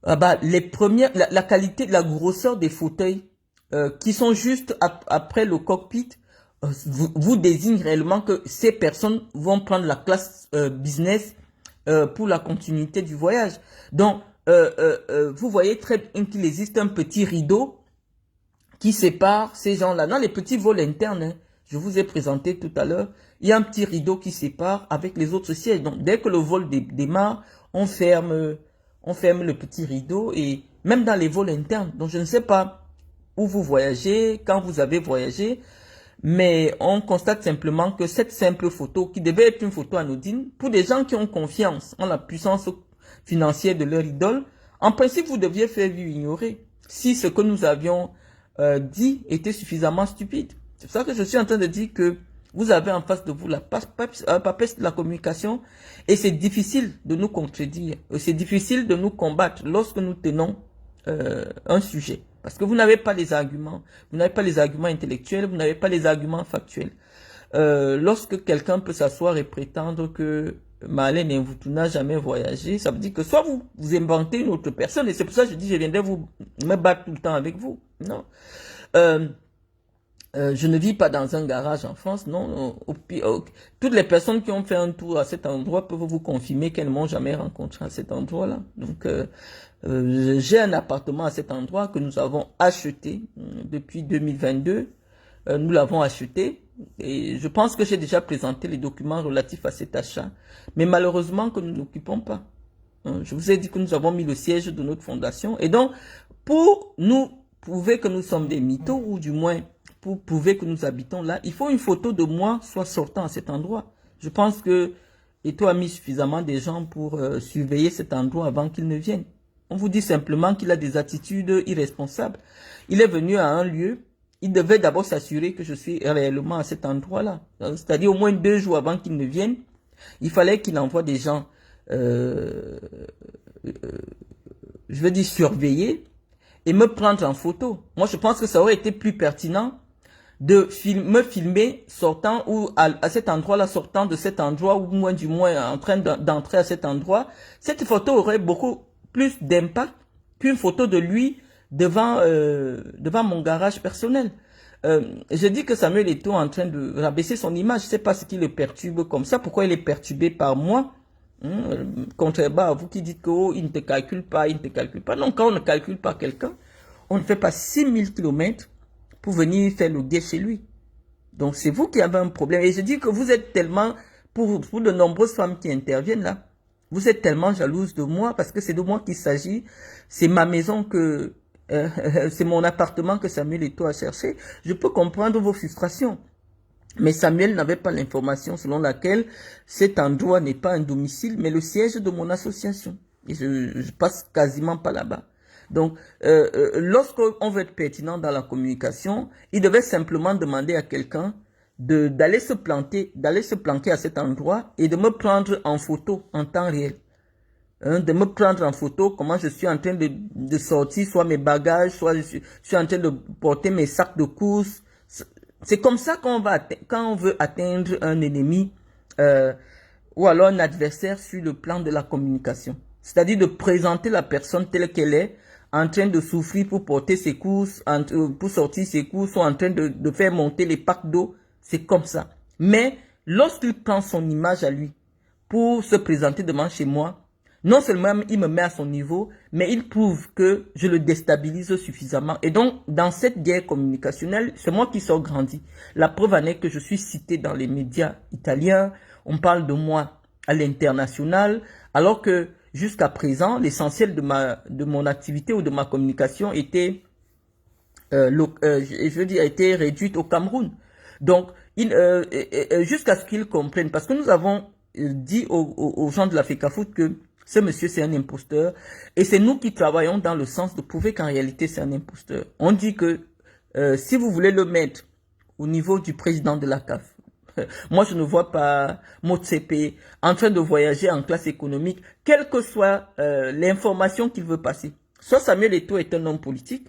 Ah bah, la qualité, la grosseur des fauteuils qui sont juste après le cockpit vous désigne réellement que ces personnes vont prendre la classe business pour la continuité du voyage. Donc, vous voyez très bien qu'il existe un petit rideau qui sépare ces gens-là. Dans les petits vols internes, hein, je vous ai présenté tout à l'heure, il y a un petit rideau qui sépare avec les autres sièges. Donc, dès que le vol démarre, on ferme le petit rideau et même dans les vols internes. Donc, je ne sais pas où vous voyagez, quand vous avez voyagé, mais on constate simplement que cette simple photo, qui devait être une photo anodine, pour des gens qui ont confiance en la puissance financière de leur idole, en principe, vous deviez faire vue ignorer si ce que nous avions dit était suffisamment stupide. C'est pour ça que je suis en train de dire que vous avez en face de vous la papesse de la communication et c'est difficile de nous contredire, c'est difficile de nous combattre lorsque nous tenons un sujet. Parce que vous n'avez pas les arguments, vous n'avez pas les arguments intellectuels, vous n'avez pas les arguments factuels. Lorsque quelqu'un peut s'asseoir et prétendre que Marlène Mvutu n'a jamais voyagé, ça veut dire que soit vous inventez une autre personne, et c'est pour ça que je dis je viendrai me battre tout le temps avec vous. Non. Je ne vis pas dans un garage en France, non. Toutes les personnes qui ont fait un tour à cet endroit peuvent vous confirmer qu'elles m'ont jamais rencontré à cet endroit-là. Donc, j'ai un appartement à cet endroit que nous avons acheté depuis 2022. Nous l'avons acheté et je pense que j'ai déjà présenté les documents relatifs à cet achat. Mais malheureusement que nous n'occupons pas. Je vous ai dit que nous avons mis le siège de notre fondation. Et donc, pour nous prouver que nous sommes des mythos, ou du moins pour prouver que nous habitons là, il faut une photo de moi soit sortant à cet endroit. Je pense que Eto'o a mis suffisamment de gens pour surveiller cet endroit avant qu'il ne vienne. On vous dit simplement qu'il a des attitudes irresponsables. Il est venu à un lieu, il devait d'abord s'assurer que je suis réellement à cet endroit-là. C'est-à-dire au moins 2 jours avant qu'il ne vienne, il fallait qu'il envoie des gens, je veux dire surveiller, et me prendre en photo. Moi, je pense que ça aurait été plus pertinent de me filmer sortant ou à cet endroit-là, sortant de cet endroit, ou moins du moins en train d'entrer à cet endroit. Cette photo aurait beaucoup plus d'impact qu'une photo de lui devant mon garage personnel. Je dis que Samuel Eto'o est en train de rabaisser son image. Je ne sais pas ce qui le perturbe comme ça. Pourquoi il est perturbé par moi? Contrairement à vous qui dites que il ne te calcule pas, il ne te calcule pas. Non, quand on ne calcule pas quelqu'un, on ne fait pas 6000 km pour venir faire le guet chez lui. Donc c'est vous qui avez un problème. Et je dis que vous êtes tellement, pour de nombreuses femmes qui interviennent là, vous êtes tellement jalouse de moi parce que c'est de moi qu'il s'agit. C'est ma maison que, c'est mon appartement que Samuel Eto'o a cherché. Je peux comprendre vos frustrations. Mais Samuel n'avait pas l'information selon laquelle cet endroit n'est pas un domicile, mais le siège de mon association. Et je passe quasiment pas là-bas. Donc, lorsqu'on veut être pertinent dans la communication, il devait simplement demander à quelqu'un d'aller se planter à cet endroit et de me prendre en photo en temps réel. De me prendre en photo comment je suis en train de sortir soit mes bagages, soit je suis en train de porter mes sacs de courses. C'est comme ça quand on veut atteindre un ennemi ou alors un adversaire sur le plan de la communication. C'est-à-dire de présenter la personne telle qu'elle est, en train de souffrir pour porter ses courses, pour sortir ses courses, ou en train de faire monter les packs d'eau. C'est comme ça. Mais lorsqu'il prend son image à lui pour se présenter devant chez moi, non seulement il me met à son niveau, mais il prouve que je le déstabilise suffisamment. Et donc, dans cette guerre communicationnelle, c'est moi qui sors grandi. La preuve en est que je suis cité dans les médias italiens. On parle de moi à l'international, alors que jusqu'à présent, l'essentiel de mon activité ou de ma communication était, était réduite au Cameroun. Donc, jusqu'à ce qu'ils comprennent, parce que nous avons dit aux gens de la FECAFOOT que ce monsieur, c'est un imposteur. Et c'est nous qui travaillons dans le sens de prouver qu'en réalité, c'est un imposteur. On dit que si vous voulez le mettre au niveau du président de la CAF, moi, je ne vois pas Motsepe en train de voyager en classe économique, quelle que soit l'information qu'il veut passer. Soit Samuel Eto'o est un homme politique.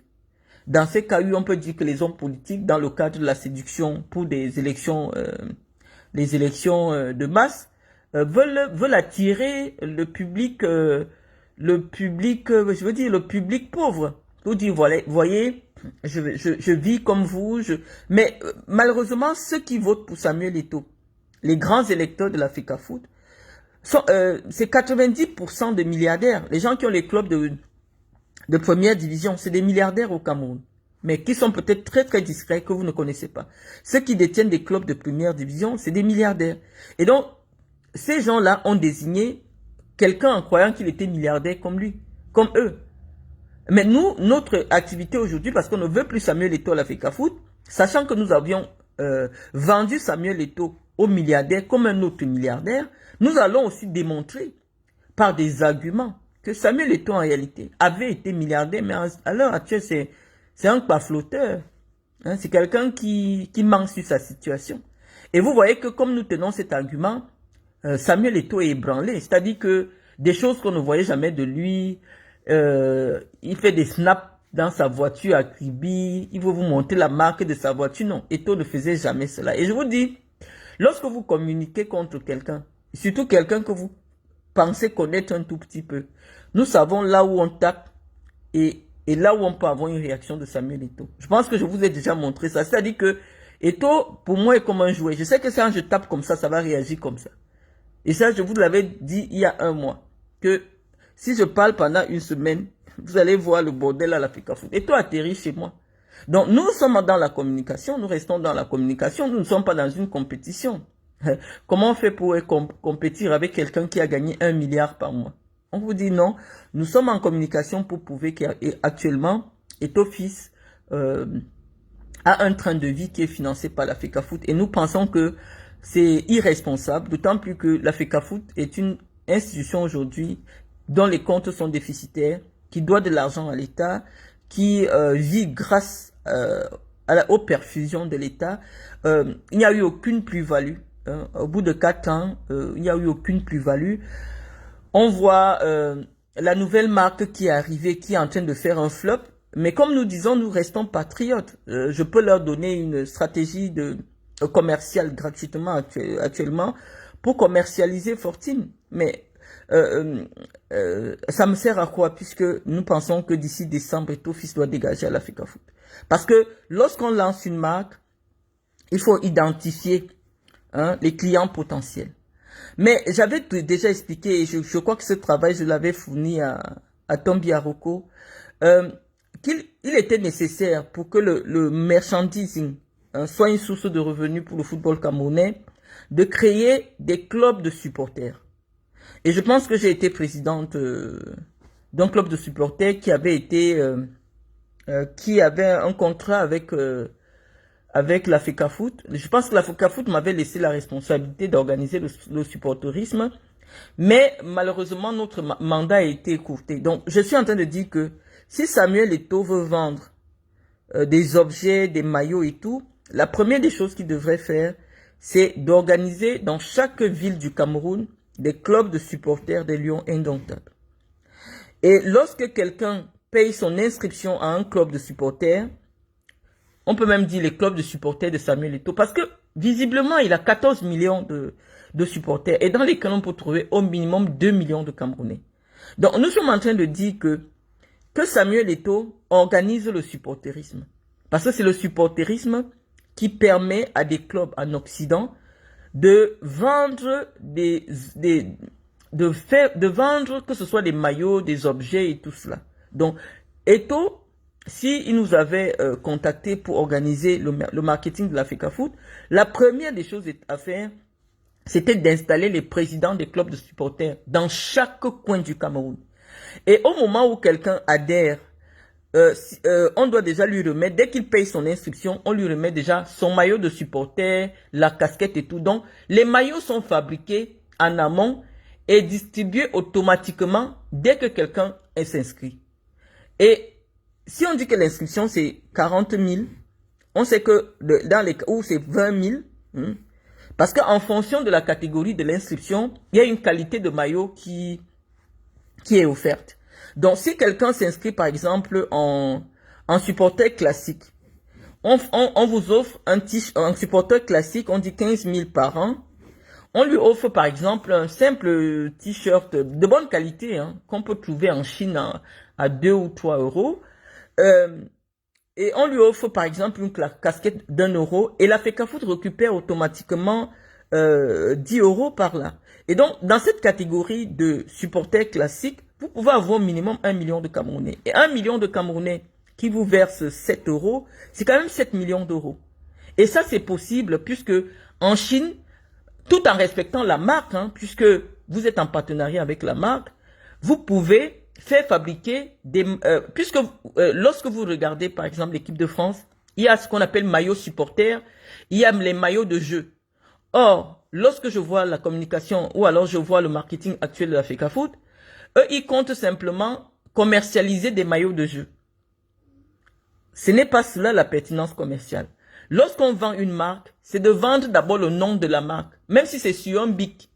Dans ces cas, on peut dire que les hommes politiques, dans le cadre de la séduction pour des élections, de masse, veulent attirer le public, je veux dire le public pauvre. Pour dire, voyez, je vis comme vous, mais malheureusement, ceux qui votent pour Samuel Eto'o, les grands électeurs de la FECAFOOT, c'est 90% de milliardaires. Les gens qui ont les clubs de première division, c'est des milliardaires au Cameroun, mais qui sont peut-être très très discrets, que vous ne connaissez pas. Ceux qui détiennent des clubs de première division, c'est des milliardaires. Et donc, ces gens-là ont désigné quelqu'un en croyant qu'il était milliardaire comme lui, comme eux. Mais nous, notre activité aujourd'hui, parce qu'on ne veut plus Samuel Eto'o à la FECAFOOT, sachant que nous avions vendu Samuel Eto'o aux milliardaires comme un autre milliardaire, nous allons aussi démontrer par des arguments que Samuel Eto'o en réalité avait été milliardaire, mais à l'heure actuelle, c'est un pafloteur. Hein, c'est quelqu'un qui ment sur sa situation. Et vous voyez que comme nous tenons cet argument, Samuel Eto'o est ébranlé. C'est-à-dire que des choses qu'on ne voyait jamais de lui, il fait des snaps dans sa voiture à Kribi, il veut vous montrer la marque de sa voiture. Non, Eto'o ne faisait jamais cela. Et je vous dis, lorsque vous communiquez contre quelqu'un, surtout quelqu'un que vous pensez connaître un tout petit peu, nous savons là où on tape et là où on peut avoir une réaction de Samuel Eto'o. Je pense que je vous ai déjà montré ça. C'est-à-dire que Eto'o, pour moi, est comme un jouet. Je sais que quand je tape comme ça va réagir comme ça. Et ça, je vous l'avais dit il y a un mois, que si je parle pendant une semaine, vous allez voir le bordel à la FECAFOOT. Eto'o atterrit chez moi. Donc, nous sommes dans la communication, nous restons dans la communication, nous ne sommes pas dans une compétition. Comment on fait pour compétir avec quelqu'un qui a gagné 1 milliard par mois? On vous dit non, nous sommes en communication pour prouver qu'actuellement, Eto'o Fils a un train de vie qui est financé par la FECAFOOT. Et nous pensons que c'est irresponsable, d'autant plus que la FECAFOOT est une institution aujourd'hui dont les comptes sont déficitaires, qui doit de l'argent à l'État, qui vit grâce aux perfusions de l'État. Il n'y a eu aucune plus-value. Au bout de 4 ans, il n'y a eu aucune plus-value. On voit la nouvelle marque qui est arrivée, qui est en train de faire un flop. Mais comme nous disons, nous restons patriotes. Je peux leur donner une stratégie commerciale gratuitement actuellement pour commercialiser Fortune. Mais ça me sert à quoi? Puisque nous pensons que d'ici décembre, Eto'o Fils doit dégager à la FECAFOOT. Parce que lorsqu'on lance une marque, il faut identifier les clients potentiels. Mais j'avais déjà expliqué, et je crois que ce travail, je l'avais fourni à Tombi Aroko, qu'il était nécessaire pour que le merchandising soit une source de revenus pour le football camerounais, de créer des clubs de supporters. Et je pense que j'ai été présidente d'un club de supporters qui avait un contrat avec la FECAFOOT. Je pense que la FECAFOOT m'avait laissé la responsabilité d'organiser le supporterisme, mais malheureusement notre mandat a été écourté. Donc je suis en train de dire que si Samuel Eto'o veut vendre des objets, des maillots et tout, la première des choses qu'il devrait faire, c'est d'organiser dans chaque ville du Cameroun des clubs de supporters des Lions indomptables. Et lorsque quelqu'un paye son inscription à un club de supporters, on peut même dire les clubs de supporters de Samuel Eto'o, parce que visiblement, il a 14 millions de supporters, et dans lesquels on peut trouver au minimum 2 millions de Camerounais. Donc, nous sommes en train de dire que Samuel Eto'o organise le supporterisme. Parce que c'est le supporterisme qui permet à des clubs en Occident de vendre de vendre que ce soit des maillots, des objets et tout cela. Donc, Eto'o, s'il nous avait contacté pour organiser le marketing de l'Africa Foot, la première des choses à faire, c'était d'installer les présidents des clubs de supporters dans chaque coin du Cameroun. Et au moment où quelqu'un adhère, on doit déjà lui remettre, dès qu'il paye son inscription, on lui remet déjà son maillot de supporter, la casquette et tout. Donc, les maillots sont fabriqués en amont et distribués automatiquement dès que quelqu'un s'inscrit. Et si on dit que l'inscription c'est 40 000, on sait que dans les cas où c'est 20 000, parce qu'en fonction de la catégorie de l'inscription, il y a une qualité de maillot qui est offerte. Donc, si quelqu'un s'inscrit, par exemple, en supporter classique, on vous offre un supporter classique, on dit 15 000 par an. On lui offre, par exemple, un simple t-shirt de bonne qualité, qu'on peut trouver en Chine à 2 ou 3 euros. Et on lui offre, par exemple, une casquette d'1 euro. Et l'Africa Foot récupère automatiquement 10 euros par là. Et donc, dans cette catégorie de supporters classiques, vous pouvez avoir au minimum 1 million de Camerounais. Et 1 million de Camerounais qui vous versent 7 euros, c'est quand même 7 millions d'euros. Et ça, c'est possible puisque en Chine, tout en respectant la marque, puisque vous êtes en partenariat avec la marque, vous pouvez faire fabriquer des... lorsque vous regardez, par exemple, l'équipe de France, il y a ce qu'on appelle maillot supporter, il y a les maillots de jeu. Or, lorsque je vois la communication ou alors je vois le marketing actuel de l'Africa Foot, eux, ils comptent simplement commercialiser des maillots de jeu. Ce n'est pas cela la pertinence commerciale. Lorsqu'on vend une marque, c'est de vendre d'abord le nom de la marque, même si c'est sur un bic.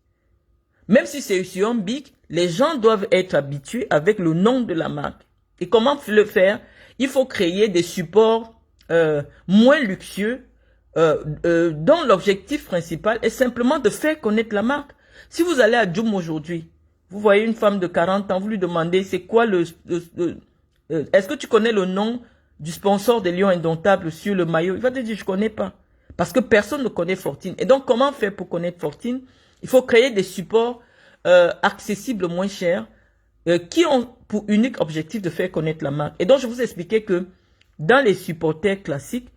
Même si c'est sur un bic, les gens doivent être habitués avec le nom de la marque. Et comment le faire? Il faut créer des supports moins luxueux, dont l'objectif principal est simplement de faire connaître la marque. Si vous allez à Djoum aujourd'hui, vous voyez une femme de 40 ans, vous lui demandez c'est quoi est-ce que tu connais le nom du sponsor des Lions indomptables sur le maillot? Il va te dire je connais pas. Parce que personne ne connaît Fortine. Et donc comment faire pour connaître Fortine? Il faut créer des supports accessibles moins chers qui ont pour unique objectif de faire connaître la marque. Et donc je vous expliquais que dans les supporters classiques,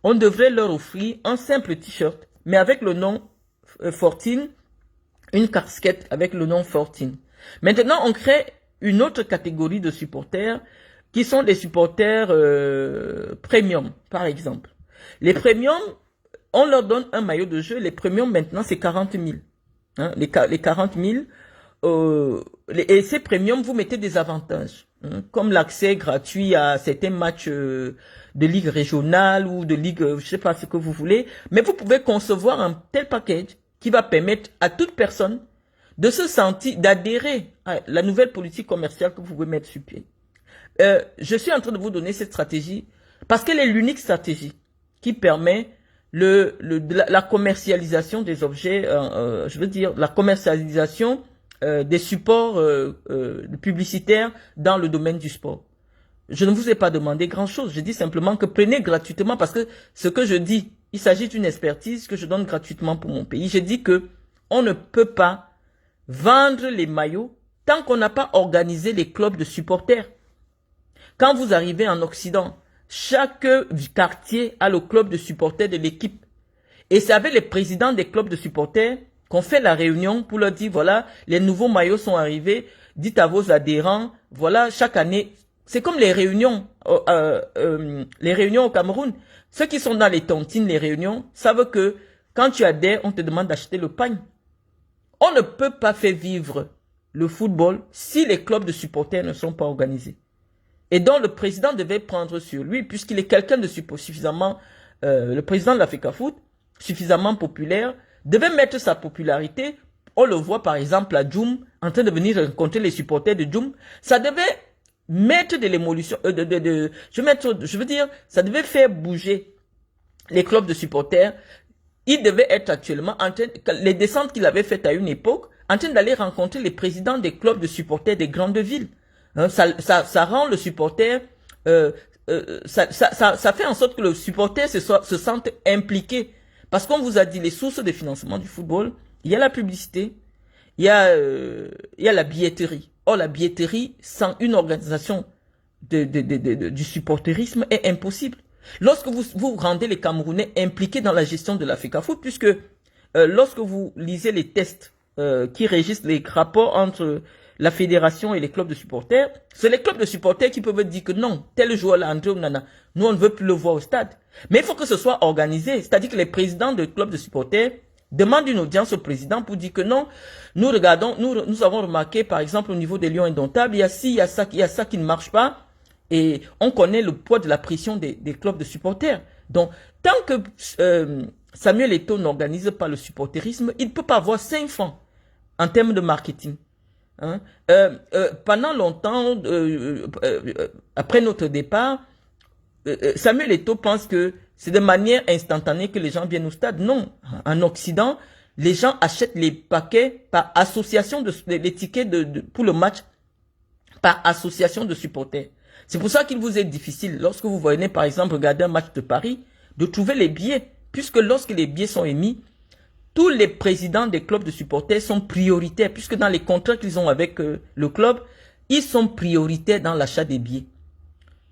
on devrait leur offrir un simple t-shirt, mais avec le nom Fortine, une casquette avec le nom Fortine. Maintenant, on crée une autre catégorie de supporters qui sont des supporters premium, par exemple. Les premiums, on leur donne un maillot de jeu. Les premiums, maintenant, c'est 40 000. Les 40 000. Et ces premiums, vous mettez des avantages, comme l'accès gratuit à certains matchs de ligue régionale ou de ligue, je sais pas ce que vous voulez. Mais vous pouvez concevoir un tel package qui va permettre à toute personne de se sentir, d'adhérer à la nouvelle politique commerciale que vous pouvez mettre sur pied. Je suis en train de vous donner cette stratégie parce qu'elle est l'unique stratégie qui permet la commercialisation des objets, je veux dire la commercialisation des supports publicitaires dans le domaine du sport. Je ne vous ai pas demandé grand-chose. Je dis simplement que prenez gratuitement parce que ce que je dis, il s'agit d'une expertise que je donne gratuitement pour mon pays. Je dis que on ne peut pas vendre les maillots tant qu'on n'a pas organisé les clubs de supporters. Quand vous arrivez en Occident, chaque quartier a le club de supporters de l'équipe. Et c'est avec les présidents des clubs de supporters qu'on fait la réunion pour leur dire, voilà, les nouveaux maillots sont arrivés, dites à vos adhérents, voilà, chaque année, c'est comme les réunions au Cameroun. Ceux qui sont dans les tontines, les réunions, savent que quand tu adhères, on te demande d'acheter le pain. On ne peut pas faire vivre le football si les clubs de supporters ne sont pas organisés. Et donc le président devait prendre sur lui, puisqu'il est quelqu'un de suffisamment le président de la FECAFOOT, suffisamment populaire, devait mettre sa popularité. On le voit par exemple à Djoum, en train de venir rencontrer les supporters de Djoum. Ça devait mettre de l'émolution, je veux dire, ça devait faire bouger les clubs de supporters. Il devait être actuellement en train, les descentes qu'il avait faites à une époque, en train d'aller rencontrer les présidents des clubs de supporters des grandes villes. Hein, ça rend le supporter, ça fait en sorte que le supporter se sente impliqué. Parce qu'on vous a dit les sources de financement du football, il y a la publicité, il y a la billetterie. Or, la billetterie, sans une organisation du supporterisme, est impossible. Lorsque vous rendez les Camerounais impliqués dans la gestion de la FECAFOOT, puisque lorsque vous lisez les tests qui régissent les rapports entre la fédération et les clubs de supporters, c'est les clubs de supporters qui peuvent dire que non, tel joueur là, André Onana, nous on ne veut plus le voir au stade. Mais il faut que ce soit organisé, c'est-à-dire que les présidents de clubs de supporters demandent une audience au président pour dire que non, nous regardons, nous avons remarqué par exemple au niveau des Lions Indomptables, il y a ci, il y a ça qui ne marche pas. Et on connaît le poids de la pression des clubs de supporters. Donc, tant que Samuel Eto'o n'organise pas le supporterisme, il ne peut pas avoir 5 francs en termes de marketing. Hein? Pendant longtemps, après notre départ, Samuel Eto'o pense que c'est de manière instantanée que les gens viennent au stade. Non, en Occident, les gens achètent les paquets par association les tickets pour le match par association de supporters. C'est pour ça qu'il vous est difficile, lorsque vous venez par exemple regarder un match de Paris, de trouver les billets, puisque lorsque les billets sont émis, tous les présidents des clubs de supporters sont prioritaires, puisque dans les contrats qu'ils ont avec le club, ils sont prioritaires dans l'achat des billets.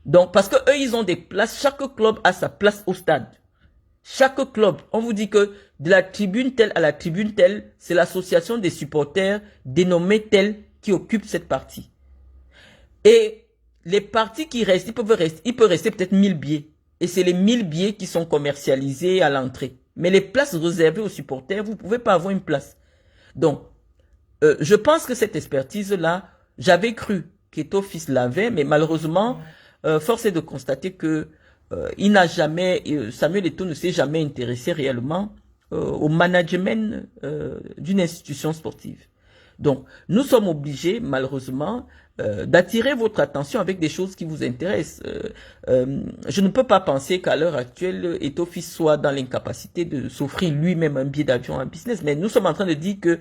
Donc, parce que eux, ils ont des places, chaque club a sa place au stade. Chaque club, on vous dit que de la tribune telle à la tribune telle, c'est l'association des supporters dénommée telle qui occupe cette partie. Et les parties qui restent, il peut rester peut-être 1000 billets. Et c'est les 1000 billets qui sont commercialisés à l'entrée. Mais les places réservées aux supporters, vous ne pouvez pas avoir une place. Donc, je pense que cette expertise-là, j'avais cru qu'Eto'o Fils l'avait, mais malheureusement, force est de constater que Samuel Eto'o ne s'est jamais intéressé réellement au management d'une institution sportive. Donc, nous sommes obligés, malheureusement, d'attirer votre attention avec des choses qui vous intéressent. Je ne peux pas penser qu'à l'heure actuelle, Eto'o Fils soit dans l'incapacité de s'offrir lui-même un billet d'avion en business, mais nous sommes en train de dire que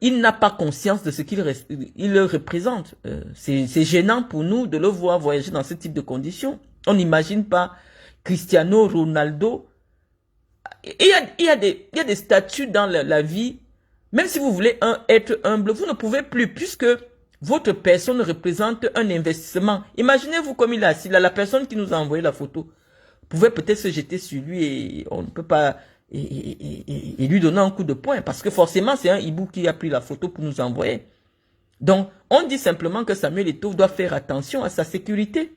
il n'a pas conscience de ce qu'il représente. C'est gênant pour nous de le voir voyager dans ce type de conditions. On n'imagine pas Cristiano Ronaldo. Il y a des statuts dans la vie. Même si vous voulez être humble, vous ne pouvez plus, puisque votre personne représente un investissement. Imaginez-vous comme il est assis là, la personne qui nous a envoyé la photo pouvait peut-être se jeter sur lui et on ne peut pas et lui donner un coup de poing, parce que forcément c'est un hibou qui a pris la photo pour nous envoyer. Donc on dit simplement que Samuel Eto'o doit faire attention à sa sécurité.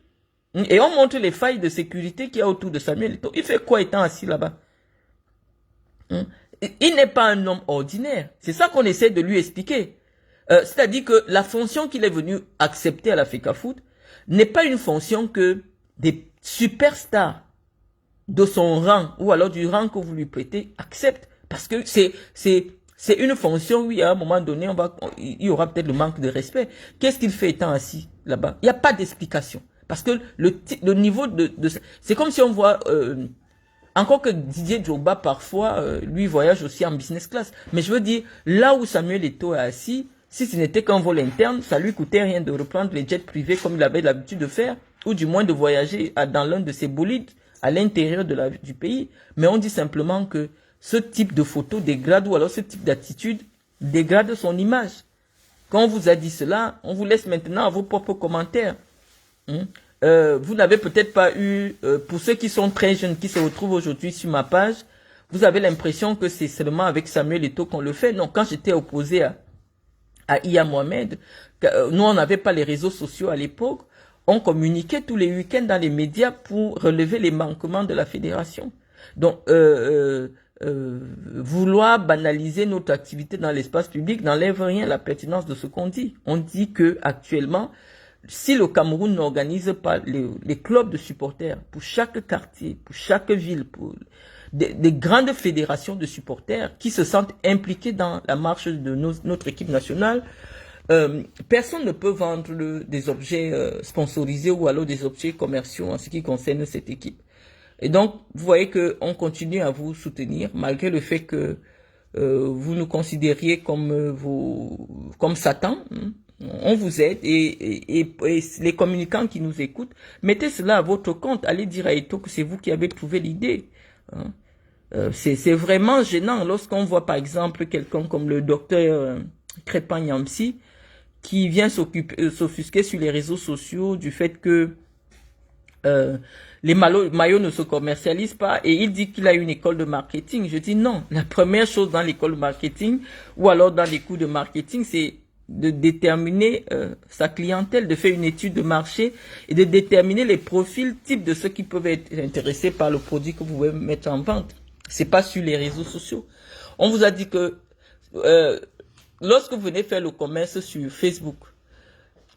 Et on montre les failles de sécurité qu'il y a autour de Samuel Eto'o. Il fait quoi étant assis là-bas? Il n'est pas un homme ordinaire. C'est ça qu'on essaie de lui expliquer. C'est-à-dire que la fonction qu'il est venu accepter à la FECAFOOT n'est pas une fonction que des superstars de son rang ou alors du rang que vous lui prêtez acceptent. Parce que c'est une fonction où à un moment donné, il y aura peut-être le manque de respect. Qu'est-ce qu'il fait étant assis là-bas? Il n'y a pas d'explication. Parce que le niveau c'est comme si on voit... encore que Didier Drogba, parfois, lui voyage aussi en business class. Mais je veux dire, là où Samuel Eto'o est assis, si ce n'était qu'un vol interne, ça lui coûtait rien de reprendre les jets privés comme il avait l'habitude de faire, ou du moins de voyager dans l'un de ses bolides à l'intérieur du pays. Mais on dit simplement que ce type de photo dégrade, ou alors ce type d'attitude dégrade son image. Quand on vous a dit cela, on vous laisse maintenant à vos propres commentaires. Vous n'avez peut-être pas eu, pour ceux qui sont très jeunes, qui se retrouvent aujourd'hui sur ma page, vous avez l'impression que c'est seulement avec Samuel Eto'o qu'on le fait. Non, quand j'étais opposé à Iya Mohamed, nous on n'avait pas les réseaux sociaux à l'époque, on communiquait tous les week-ends dans les médias pour relever les manquements de la fédération. Donc, vouloir banaliser notre activité dans l'espace public n'enlève rien à la pertinence de ce qu'on dit. On dit que actuellement, Si le Cameroun n'organise pas les clubs de supporters pour chaque quartier, pour chaque ville, pour des grandes fédérations de supporters qui se sentent impliqués dans la marche de notre équipe nationale, personne ne peut vendre des objets sponsorisés ou alors des objets commerciaux en ce qui concerne cette équipe. Et donc, vous voyez qu'on continue à vous soutenir, malgré le fait que vous nous considériez comme Satan. Hein. On vous aide et les communicants qui nous écoutent, mettez cela à votre compte. Allez dire à Eto'o que c'est vous qui avez trouvé l'idée. Hein. C'est vraiment gênant lorsqu'on voit par exemple quelqu'un comme le docteur Crépin Nyamsi qui vient s'offusquer sur les réseaux sociaux du fait que les maillots ne se commercialisent pas et il dit qu'il a une école de marketing. Je dis non, la première chose dans l'école de marketing ou alors dans les cours de marketing, c'est de déterminer sa clientèle, de faire une étude de marché et de déterminer les profils types de ceux qui peuvent être intéressés par le produit que vous pouvez mettre en vente. C'est pas sur les réseaux sociaux. On vous a dit que lorsque vous venez faire le commerce sur Facebook,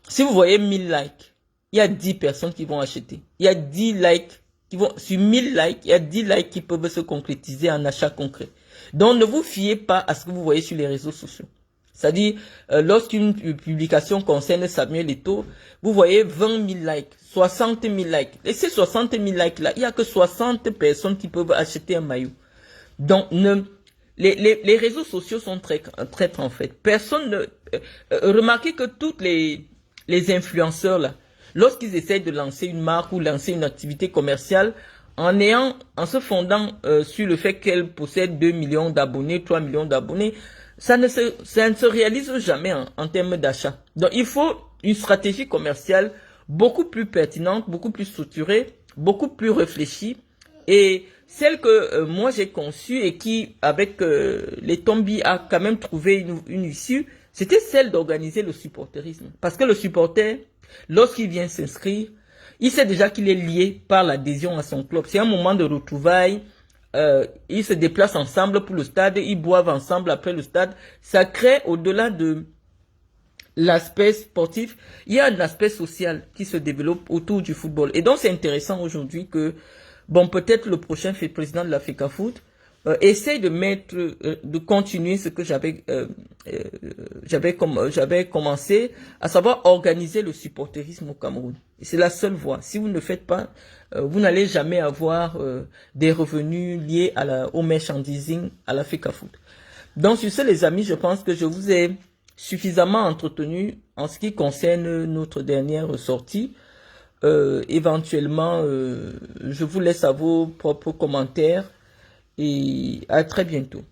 si vous voyez 1000 likes, il y a 10 personnes qui vont acheter. Il y a 10 likes qui vont, sur 1000 likes, il y a 10 likes qui peuvent se concrétiser en achat concret. Donc ne vous fiez pas à ce que vous voyez sur les réseaux sociaux. C'est-à-dire, lorsqu'une publication concerne Samuel Eto'o, vous voyez 20 000 likes, 60 000 likes. Et ces 60 000 likes-là, il n'y a que 60 personnes qui peuvent acheter un maillot. Donc, les réseaux sociaux sont traîtres en fait. Personne ne... remarquez que toutes les influenceurs là, lorsqu'ils essayent de lancer une marque ou lancer une activité commerciale, en se fondant sur le fait qu'elle possède 2 millions d'abonnés, 3 millions d'abonnés, ça ne se réalise jamais en termes d'achat. Donc, il faut une stratégie commerciale beaucoup plus pertinente, beaucoup plus structurée, beaucoup plus réfléchie. Et celle que moi j'ai conçue et qui, avec les Tombi, a quand même trouvé une issue, c'était celle d'organiser le supporterisme. Parce que le supporter, lorsqu'il vient s'inscrire, il sait déjà qu'il est lié par l'adhésion à son club. C'est un moment de retrouvailles. Ils se déplacent ensemble pour le stade, ils boivent ensemble après le stade. Ça crée, au-delà de l'aspect sportif, il y a un aspect social qui se développe autour du football. Et donc c'est intéressant aujourd'hui que, bon, peut-être le prochain président de la FECAFOOT essaye de continuer ce que j'avais commencé, à savoir organiser le supporterisme au Cameroun. Et c'est la seule voie. Si vous ne le faites pas, vous n'allez jamais avoir des revenus liés au merchandising, à la FECAFOOT. Donc sur ce, les amis, je pense que je vous ai suffisamment entretenu en ce qui concerne notre dernière sortie. Éventuellement, je vous laisse à vos propres commentaires et à très bientôt.